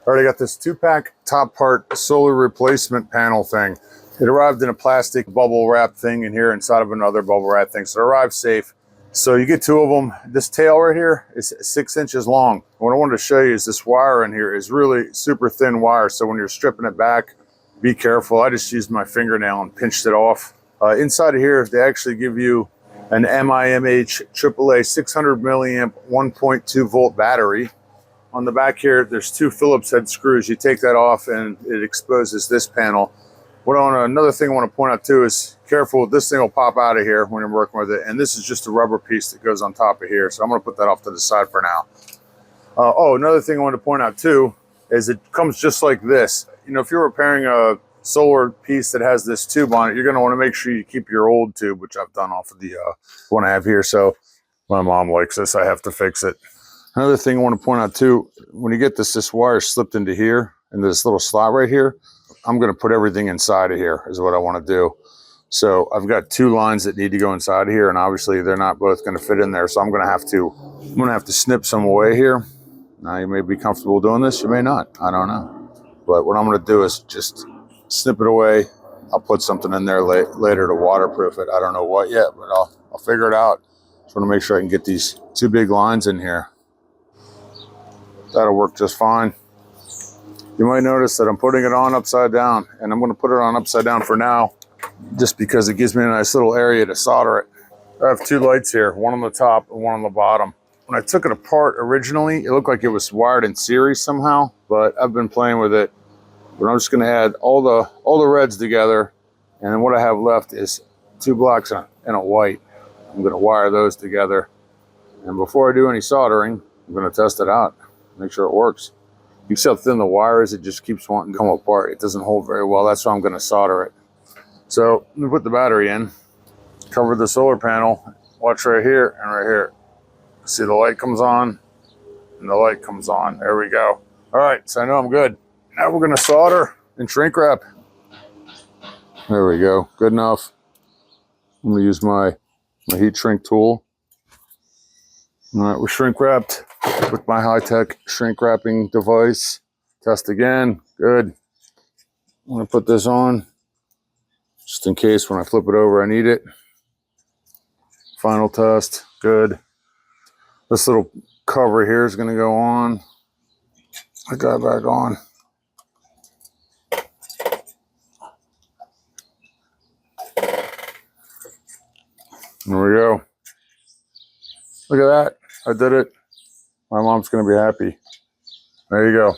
All right, I got this 2-pack top part solar replacement panel thing. It arrived in a plastic bubble wrap thing in here inside of another bubble wrap thing. So it arrived safe. So you get 2 of them. This tail right here is 6 inches long. What I wanted to show you is this wire in here is really super thin wire. So when you're stripping it back, be careful. I just used my fingernail and pinched it off. Inside of here, they actually give you an MIMH AAA 600 milliamp 1.2 volt battery. On the back here, there's 2 Phillips head screws. You take that off and it exposes this panel. Another thing I want to point out too is careful, this thing will pop out of here when you're working with it. And this is just a rubber piece that goes on top of here. So I'm going to put that off to the side for now. Another thing I want to point out too is it comes just like this. You know, if you're repairing a solar piece that has this tube on it, you're going to want to make sure you keep your old tube, which I've done off of the one I have here. So my mom likes this. I have to fix it. Another thing I want to point out too, when you get this wire slipped into here, into this little slot right here, I'm going to put everything inside of here is what I want to do. So I've got 2 lines that need to go inside of here, and obviously they're not both going to fit in there. So I'm going to have to snip some away here. Now you may be comfortable doing this, you may not, I don't know. But what I'm going to do is just snip it away. I'll put something in there later to waterproof it. I don't know what yet, but I'll figure it out. Just want to make sure I can get these 2 big lines in here. That'll work just fine. You might notice that I'm putting it on upside down, and I'm going to put it on upside down for now, just because it gives me a nice little area to solder it. I have 2 lights here, one on the top and one on the bottom. When I took it apart originally, it looked like it was wired in series somehow, but I've been playing with it. But I'm just going to add all the reds together, and then what I have left is 2 blacks and a white. I'm going to wire those together, and before I do any soldering, I'm going to test it out. Make sure it works. You see how thin the wire is, it just keeps wanting to come apart. It doesn't hold very well. That's why I'm going to solder it. So I'm going to put the battery in, cover the solar panel, watch right here and right here. See the light comes on and the light comes on. There we go. All right, so I know I'm good. Now we're going to solder and shrink wrap. There we go. Good enough. I'm going to use my heat shrink tool. All right, we're shrink wrapped with my high-tech shrink wrapping device. Test again. Good. I'm going to put this on just in case when I flip it over I need it. Final test. Good. This little cover here is going to go on. I got it back on. There we go. Look at that. I did it. My mom's going to be happy. There you go.